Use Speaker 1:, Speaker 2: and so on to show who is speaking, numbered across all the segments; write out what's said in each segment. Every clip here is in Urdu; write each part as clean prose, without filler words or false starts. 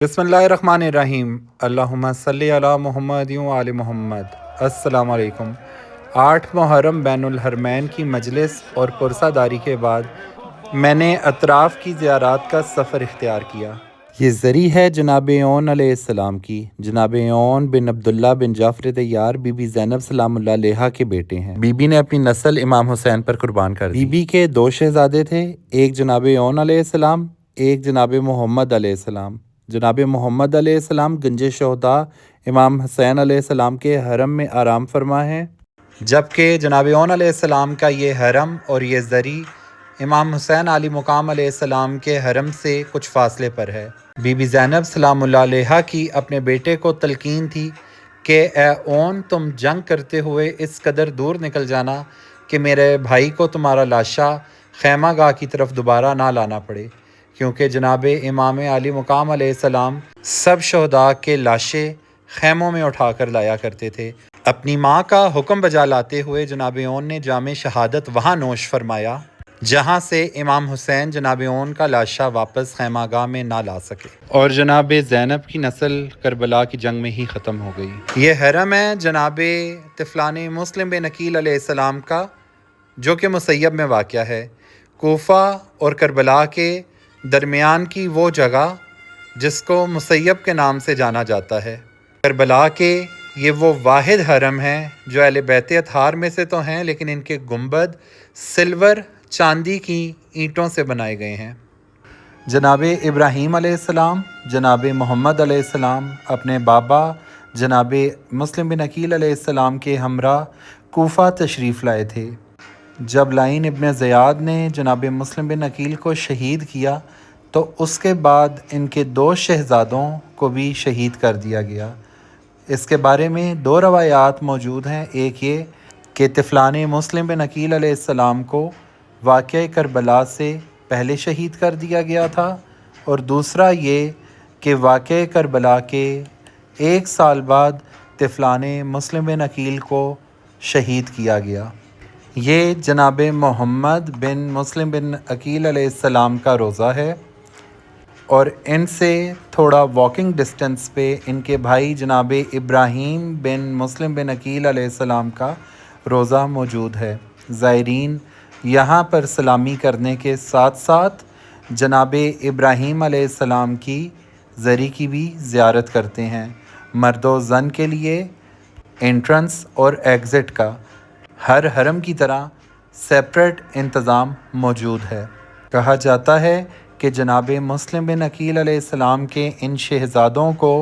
Speaker 1: بسم اللہ الرحمن الرحیم۔ اللہم صلی علی محمد و آل محمد۔ السلام علیکم۔ 8 محرم بین الحرمین کی مجلس اور پرسہ داری کے بعد میں نے اطراف کی زیارات کا سفر اختیار کیا۔ یہ زری ہے جناب اون علیہ السلام کی۔ جناب اون بن عبداللہ بن جعفر طیار بی بی زینب سلام اللہ علیہا کے بیٹے ہیں۔ بی بی نے اپنی نسل امام حسین پر قربان کر دی۔ بی بی کے 2 شہزادے تھے، ایک جناب اون علیہ السلام، ایک جناب محمد علیہ السلام۔ جناب محمد علیہ السلام گنج شہداء امام حسین علیہ السلام کے حرم میں آرام فرما ہیں، جبکہ جناب اون علیہ السلام کا یہ حرم اور یہ زری امام حسین علی مقام علیہ السلام کے حرم سے کچھ فاصلے پر ہے۔ بی بی زینب سلام اللہ علیہا کی اپنے بیٹے کو تلقین تھی کہ اے اون، تم جنگ کرتے ہوئے اس قدر دور نکل جانا کہ میرے بھائی کو تمہارا لاشا خیمہ گاہ کی طرف دوبارہ نہ لانا پڑے، کیونکہ جناب امام علی مقام علیہ السلام سب شہداء کے لاشیں خیموں میں اٹھا کر لایا کرتے تھے۔ اپنی ماں کا حکم بجا لاتے ہوئے جناب اون نے جام شہادت وہاں نوش فرمایا جہاں سے امام حسین جناب اون کا لاشا واپس خیمہ گاہ میں نہ لا سکے، اور جناب زینب کی نسل کربلا کی جنگ میں ہی ختم ہو گئی۔ یہ حرم ہے جناب طفلان مسلم بن عقیل علیہ السلام کا، جو کہ مسیب میں واقع ہے، کوفہ اور کربلا کے درمیان کی وہ جگہ جس کو مسیب کے نام سے جانا جاتا ہے۔ کربلا کے یہ وہ واحد حرم ہیں جو اہل بیت اطہار میں سے تو ہیں، لیکن ان کے گنبد سلور چاندی کی اینٹوں سے بنائے گئے ہیں۔ جناب ابراہیم علیہ السلام، جناب محمد علیہ السلام اپنے بابا جناب مسلم بن عقیل علیہ السلام کے ہمراہ کوفہ تشریف لائے تھے۔ جب لعین ابن زیاد نے جناب مسلم بن عقیل کو شہید کیا تو اس کے بعد ان کے 2 شہزادوں کو بھی شہید کر دیا گیا۔ اس کے بارے میں 2 روایات موجود ہیں، ایک یہ کہ طفلان مسلم بن عقیل علیہ السلام کو واقعہ کربلا سے پہلے شہید کر دیا گیا تھا، اور دوسرا یہ کہ واقعہ کربلا کے 1 سال بعد طفلان مسلم بن عقیل کو شہید کیا گیا۔ یہ جناب محمد بن مسلم بن عقیل علیہ السلام کا روضہ ہے، اور ان سے تھوڑا واکنگ ڈسٹنس پہ ان کے بھائی جناب ابراہیم بن مسلم بن عقیل علیہ السلام کا روضہ موجود ہے۔ زائرین یہاں پر سلامی کرنے کے ساتھ ساتھ جناب ابراہیم علیہ السلام کی زری کی بھی زیارت کرتے ہیں۔ مرد و زن کے لیے انٹرنس اور ایگزٹ کا ہر حرم کی طرح سیپریٹ انتظام موجود ہے۔ کہا جاتا ہے کہ جناب مسلم بن عقیل علیہ السلام کے ان شہزادوں کو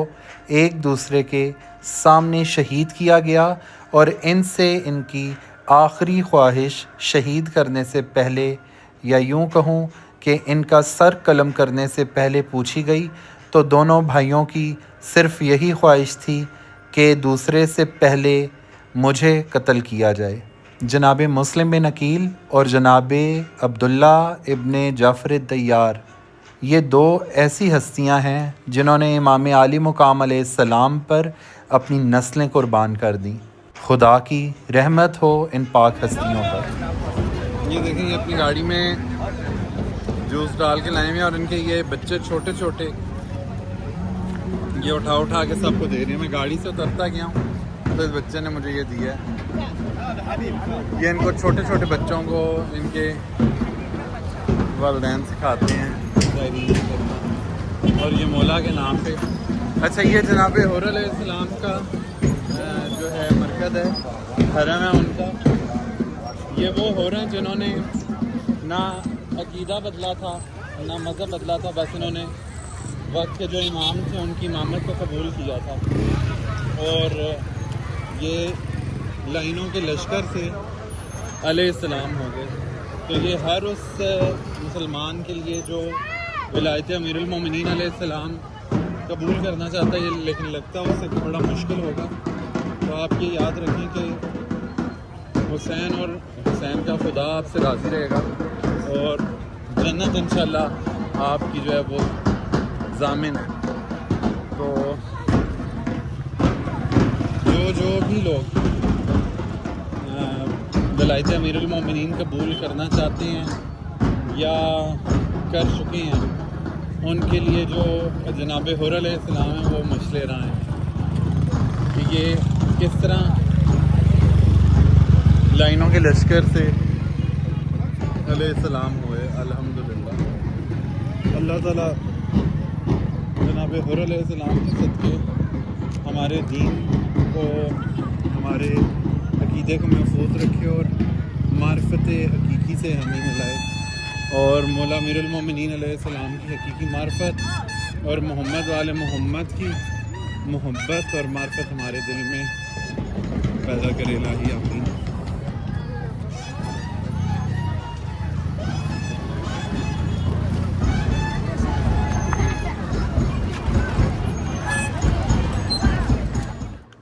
Speaker 1: ایک دوسرے کے سامنے شہید کیا گیا، اور ان سے ان کی آخری خواہش شہید کرنے سے پہلے، یا یوں کہوں کہ ان کا سر قلم کرنے سے پہلے پوچھی گئی تو دونوں بھائیوں کی صرف یہی خواہش تھی کہ دوسرے سے پہلے مجھے قتل کیا جائے۔ جناب مسلم بن عقیل اور جناب عبداللہ ابن جعفر طیار، یہ 2 ایسی ہستیاں ہیں جنہوں نے امام علی مقام علیہ السلام پر اپنی نسلیں قربان کر دیں۔ خدا کی رحمت ہو ان پاک ہستیوں پر۔
Speaker 2: یہ دیکھیں، یہ اپنی گاڑی میں جوس ڈال کے لائے ہوئے ہیں، اور ان کے یہ بچے چھوٹے چھوٹے یہ اٹھا کے سب کو دے رہی ہیں۔ میں گاڑی سے اترتا گیا ہوں تو اس بچے نے مجھے یہ دیا ہے۔ یہ ان کو چھوٹے چھوٹے بچوں کو ان کے والدین سکھاتے ہیں اور یہ مولا کے نام پہ۔ اچھا، یہ جناب حور علیہ السلام کا جو ہے مرکز ہے، حرم ہے ان کا۔ یہ وہ حور ہیں جنہوں نے نہ عقیدہ بدلا تھا نہ مذہب بدلا تھا، بس انہوں نے وقت کے جو امام تھے ان کی امامت کو قبول کیا تھا، اور یہ لائنوں کے لشکر سے علیہ السلام ہو گئے۔ تو یہ ہر اس مسلمان کے لیے جو ولایت امیر المومنین علیہ السلام قبول کرنا چاہتا ہے، لیکن لگتا ہے اسے بڑا مشکل ہوگا، تو آپ یہ یاد رکھیں کہ حسین اور حسین کا خدا آپ سے راضی رہے گا، اور جنت انشاءاللہ آپ کی جو ہے وہ ضامن ہے۔ تو جو بھی لوگ ولایت امیر المومنین قبول کرنا چاہتے ہیں یا کر چکے ہیں، ان کے لیے جو جناب حر علیہ السلام ہیں وہ مشعل راہ ہیں کہ یہ کس طرح لائنوں کے لشکر سے علیہ السلام ہوئے. الحمدللہ اللہ تعالیٰ جناب حر علیہ السلام کے صدقے ہمارے دین کو ہمارے عقیدے کو محفوظ رکھے اور معرفت حقیقی سے ہمیں ملائے اور مولا امیر المومنین علیہ السلام کی حقیقی معرفت اور محمد وال محمد کی محبت اور معرفت ہمارے دل میں پیدا کرے. الہی آمین.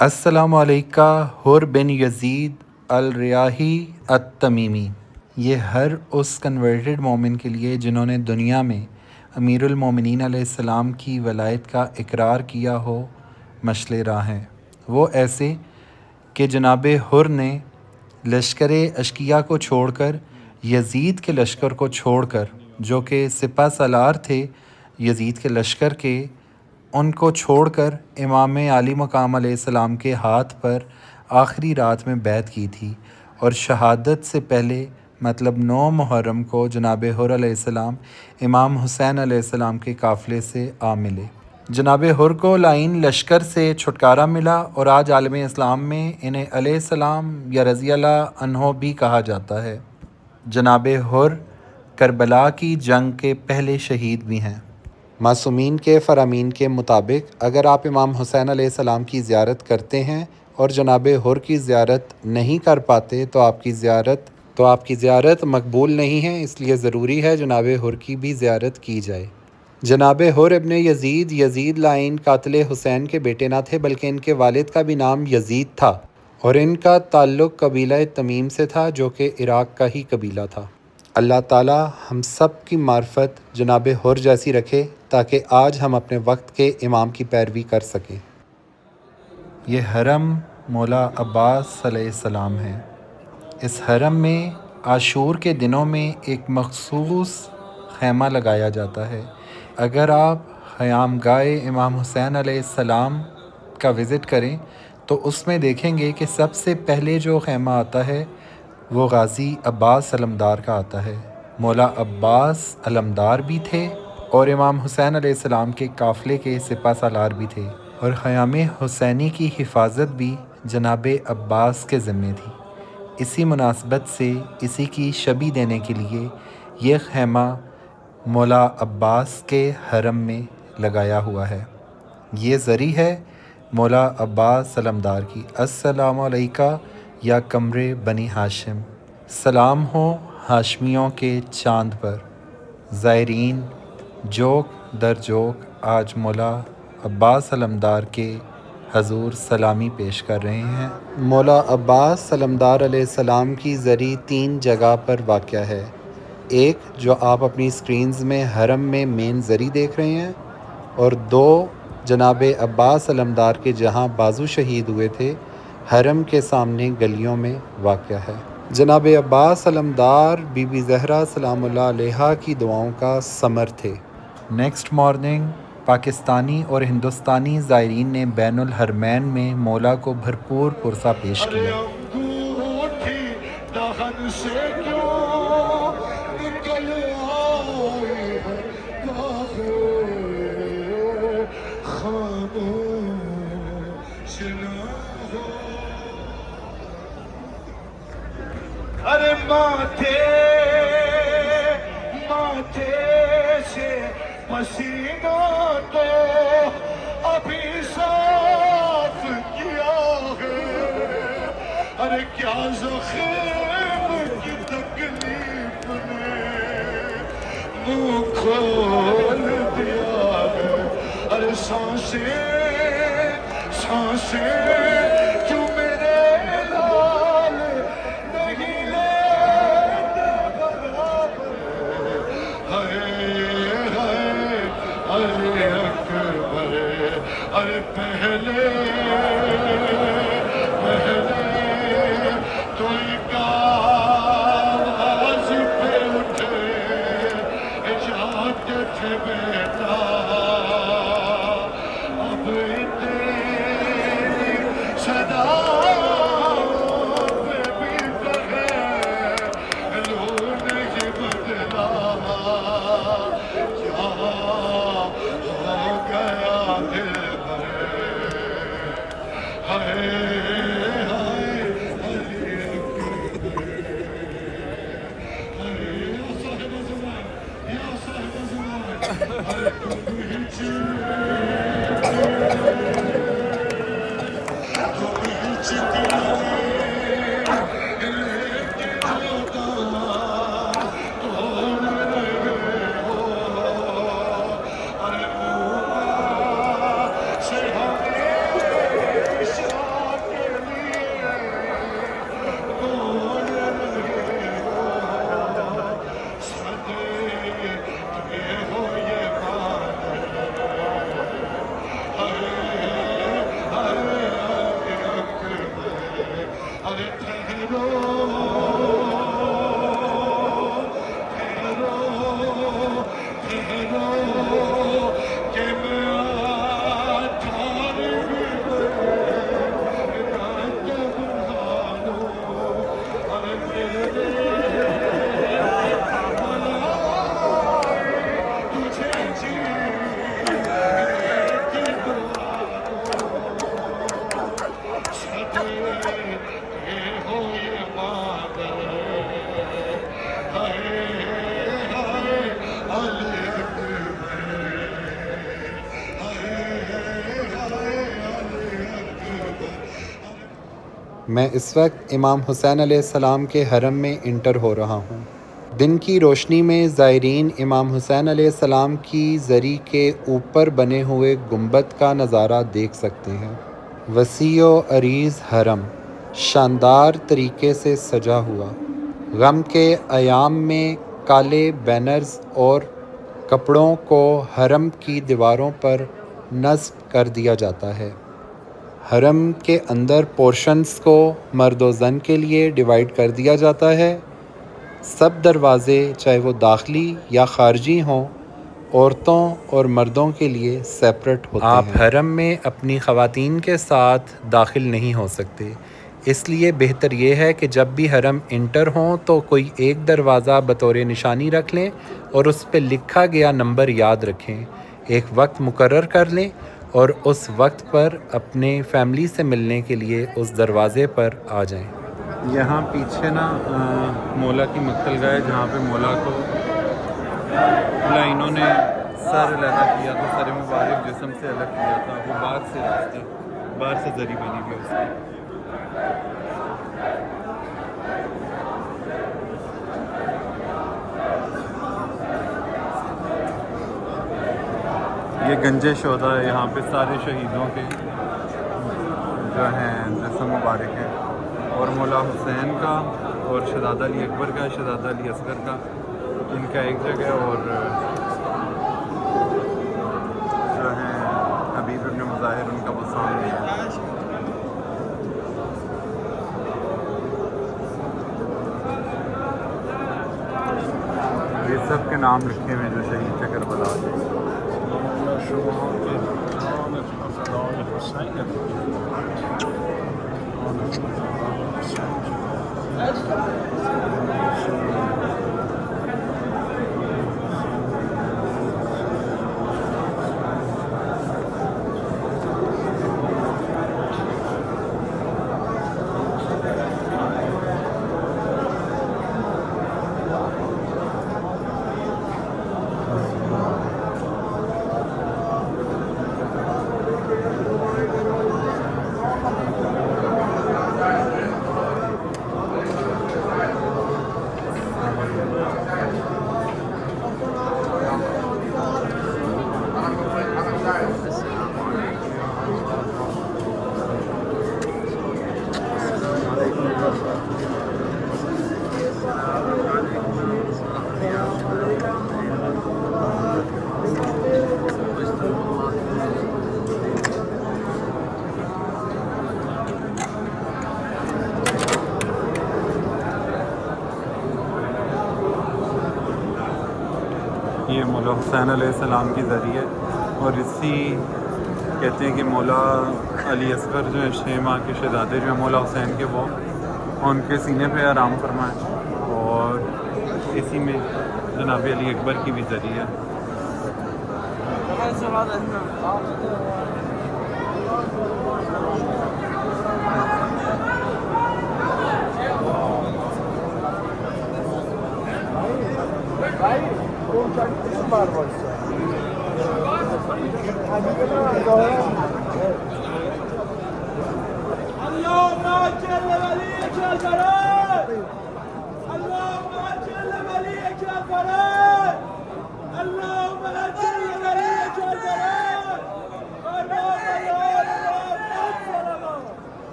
Speaker 1: السلام علیکم حر بن یزید الریاحی التمیمی. یہ ہر اس کنورٹڈ مومن کے لیے جنہوں نے دنیا میں امیر المومنین علیہ السلام کی ولایت کا اقرار کیا ہو مشعل راہ ہیں. وہ ایسے کہ جناب حر نے لشکر اشقیاء کو چھوڑ کر یزید کے لشکر کو چھوڑ کر جو کہ سپہ سالار تھے یزید کے لشکر کے، ان کو چھوڑ کر امام عالی مقام علیہ السلام کے ہاتھ پر آخری رات میں بیعت کی تھی اور شہادت سے پہلے مطلب 9 محرم کو جناب حر علیہ السلام امام حسین علیہ السلام کے قافلے سے آ ملے. جناب حر کو لائن لشکر سے چھٹکارا ملا اور آج عالم اسلام میں انہیں علیہ السلام یا رضی اللہ عنہ بھی کہا جاتا ہے. جناب حر کربلا کی جنگ کے پہلے شہید بھی ہیں. معصومین کے فرامین کے مطابق اگر آپ امام حسین علیہ السلام کی زیارت کرتے ہیں اور جناب حر کی زیارت نہیں کر پاتے تو آپ کی زیارت مقبول نہیں ہے، اس لیے ضروری ہے جناب حر کی بھی زیارت کی جائے. جناب حر ابن یزید لائن قاتل حسین کے بیٹے نہ تھے بلکہ ان کے والد کا بھی نام یزید تھا اور ان کا تعلق قبیلہ تمیم سے تھا جو کہ عراق کا ہی قبیلہ تھا. اللہ تعالی ہم سب کی معرفت جناب حر جیسی رکھے تاکہ آج ہم اپنے وقت کے امام کی پیروی کر سکیں. یہ حرم مولا عباس علیہ السلام ہے. اس حرم میں عاشور کے دنوں میں ایک مخصوص خیمہ لگایا جاتا ہے. اگر آپ خیام گاہ امام حسین علیہ السلام کا وزٹ کریں تو اس میں دیکھیں گے کہ سب سے پہلے جو خیمہ آتا ہے وہ غازی عباس علمدار کا آتا ہے. مولا عباس علمدار بھی تھے اور امام حسین علیہ السلام کے قافلے کے سپہ سالار بھی تھے اور خیام حسینی کی حفاظت بھی جناب عباس کے ذمے تھی. اسی مناسبت سے اسی کی شبیہ دینے کے لیے یہ خیمہ مولا عباس کے حرم میں لگایا ہوا ہے. یہ زری ہے مولا عباس علمدار کی. السلام علیکم یا قمر بنی ہاشم. سلام ہو ہاشمیوں کے چاند پر. زائرین جوک در جوک آج مولا عباس علمدار کے حضور سلامی پیش کر رہے ہیں. مولا عباس علمدار علیہ السلام کی زری 3 جگہ پر واقع ہے. ایک جو آپ اپنی سکرینز میں حرم میں مین زری دیکھ رہے ہیں اور 2 جناب عباس علمدار کے جہاں بازو شہید ہوئے تھے حرم کے سامنے گلیوں میں واقع ہے. جناب عباس علمدار بی بی زہرا سلام اللہ علیہا کی دعاؤں کا ثمر تھے. نیکسٹ مارننگ پاکستانی اور ہندوستانی زائرین نے بین الحرمین میں مولا کو بھرپور پرسہ پیش کیا.
Speaker 3: ارے ماتھے سے پسینہ تو ابھی صاف کیا ہے. ارے کیا زخم کی تکلیف نے منہ کھول دیا ہے. ارے سانسیں کیوں میرے لال نہیں لیتے برابر. ارے اکبر ارے پہلے تو ایک آواز پہ اٹھے جاتے تھے بیٹا
Speaker 1: میں اس وقت امام حسین علیہ السلام کے حرم میں انٹر ہو رہا ہوں۔ دن کی روشنی میں زائرین امام حسین علیہ السلام کی زری کے اوپر بنے ہوئے گنبد کا نظارہ دیکھ سکتے ہیں۔ وسیع و عریض حرم شاندار طریقے سے سجا ہوا، غم کے ایام میں کالے بینرز اور کپڑوں کو حرم کی دیواروں پر نصب کر دیا جاتا ہے۔ حرم کے اندر پورشنز کو مرد و زن کے لیے ڈیوائیڈ کر دیا جاتا ہے۔ سب دروازے چاہے وہ داخلی یا خارجی ہوں عورتوں اور مردوں کے لیے سیپریٹ ہوتے ہیں۔ آپ حرم میں اپنی خواتین کے ساتھ داخل نہیں ہو سکتے، اس لیے بہتر یہ ہے کہ جب بھی حرم انٹر ہوں تو کوئی ایک دروازہ بطور نشانی رکھ لیں اور اس پہ لکھا گیا نمبر یاد رکھیں، ایک وقت مقرر کر لیں اور اس وقت پر اپنے فیملی سے ملنے کے لیے اس دروازے پر آ جائیں۔
Speaker 2: یہاں پیچھے نا مولا کی مقتل گاہ ہے جہاں پہ مولا کو انہوں نے سر علیحدہ کیا تھا، سر مبارک جسم سے الگ کیا تھا، وہ باہر سے زری بنی ہوئی اس کی۔ یہ گنج شہداء ہے، یہاں پہ سارے شہیدوں کے جو ہیں جسم مبارک ہیں، اور مولا حسین کا اور شہزادہ علی اکبر کا، شہزادہ علی اصغر کا، ان کا ایک جگہ، اور جو ہیں حبیب ابن مظاہر ان کا وہ سامنے ہے۔ یہ سب کے نام لکھے ہوئے جو شہید تھے کربلا کے۔ یہ مولا حسین علیہ السلام کی ذریعے، اور اسی کہتے ہیں کہ مولا علی اصغر جو ہیں 6 ماہ کے شہزادے جو ہیں مولا حسین کے، وہ ان کے سینے پہ آرام فرمائے، اور اسی میں جناب علی اکبر کی بھی ذریعہ ہے۔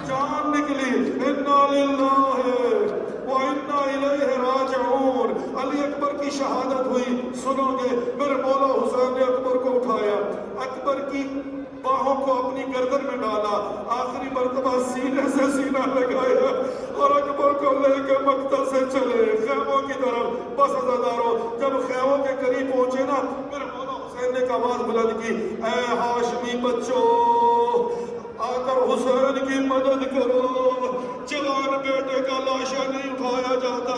Speaker 3: جان نکلی، انا للہ و انا الیہ راجعون۔ علی اکبر کی شہادت ہوئی، سنو گے میرے مولا حسین نے اکبر کو اٹھایا، اکبر کی باہوں کو اپنی گردن میں ڈالا، آخری مرتبہ سینے سے سینہ لگایا اور اکبر کو لے کے مقتل سے چلے خیموں کی طرف۔ بس عزادارو، جب خیموں کے قریب پہنچے نا، میرے مولا حسین نے ایک آواز بلند کی، اے ہاشمی بچوں، آ کر حسین کی مدد کرو۔ جوان بیٹے کا لاشا نہیں اٹھایا جاتا۔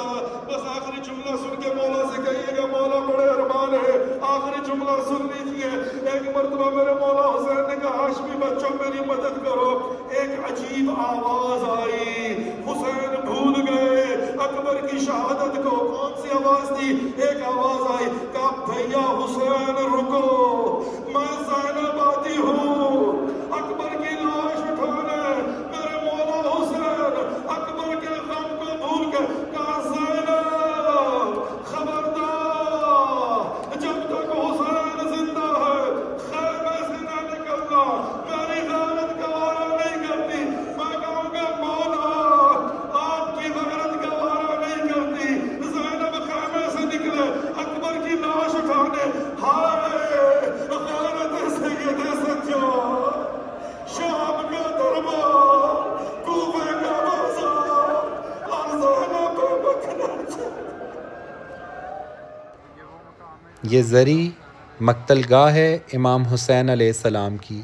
Speaker 3: بس آخری جملہ سن کے مولا سے کہیے گا، مولا بڑے ارمان ہے، آخری جملہ سن لیجئے۔ ایک مرتبہ میرے مولا حسین نے کہا، ہاشمی بچوں میری مدد کرو۔ ایک عجیب آواز آئی، حسین بھول گئے اکبر کی شہادت کو۔ پاس تھی، ایک آواز آئی کہا بھیا حسین رکو، میں زینب آتی ہوں اکبر کی لاش اٹھانے، میرے مولا حسین اکبر کے غم کو بھول کر کہا زینب خبردار، جب تک حسین زندہ ہے خیمے سے نہ نکلنا، میری غیرت گوارا نہیں کرتی۔ میں کہوں گا مولا آپ کی غیرت گوارا نہیں کرتی، زینب خیمے سے نکلے اکبر کی لاش اٹھانے، ہائے غیرت سید سجاد، شام کا دربار، کوفے کا بازار، اور زینب پہ بکھنا چاہتا۔
Speaker 1: یہ زری مقتل گاہ ہے امام حسین علیہ السلام کی۔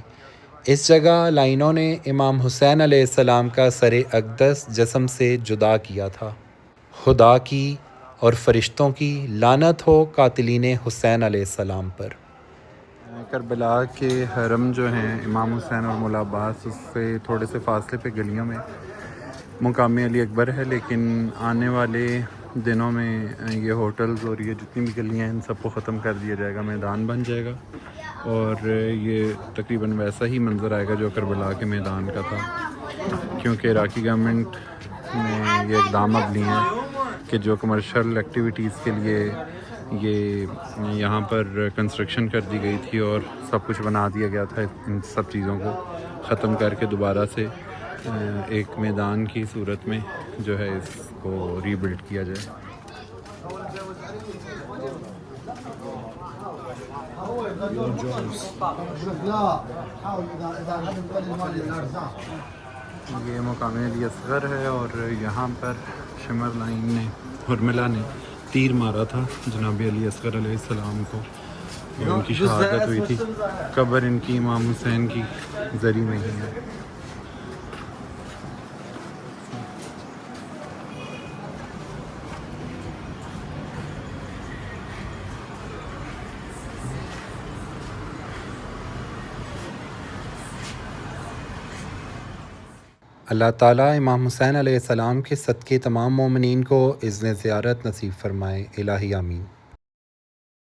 Speaker 1: اس جگہ لائنوں نے امام حسین علیہ السلام کا سر اقدس جسم سے جدا کیا تھا۔ خدا کی اور فرشتوں کی لعنت ہو قاتلین حسین علیہ السلام پر۔ کربلا کے حرم جو ہیں امام حسین اور مولا عباس، اس سے تھوڑے سے فاصلے پہ گلیوں میں مقام علی اکبر ہے، لیکن آنے والے دنوں میں یہ ہوٹلز اور یہ جتنی بھی گلیاں ہیں ان سب کو ختم کر دیا جائے گا، میدان بن جائے گا، اور یہ تقریباً ویسا ہی منظر آئے گا جو کربلا کے میدان کا تھا، کیونکہ عراقی گورنمنٹ نے یہ اقدام اب لیے ہیں کہ جو کمرشل ایکٹیویٹیز کے لیے یہ یہاں پر کنسٹرکشن کر دی گئی تھی اور سب کچھ بنا دیا گیا تھا، ان سب چیزوں کو ختم کر کے دوبارہ سے ایک میدان کی صورت میں جو ہے اس کو ری بلڈ کیا جائے۔ یہ مقام علی اصغر ہے، اور یہاں پر شمر لائن نے حرملہ نے تیر مارا تھا جناب علی اصغر علیہ السلام کو، اور ان کی شہادت ہوئی تھی۔ قبر ان کی امام حسین کی زری میں ہی ہے۔ اللہ تعالیٰ امام حسین علیہ السلام کے صدقے تمام مومنین کو اذن زیارت نصیب فرمائے، الہی آمین۔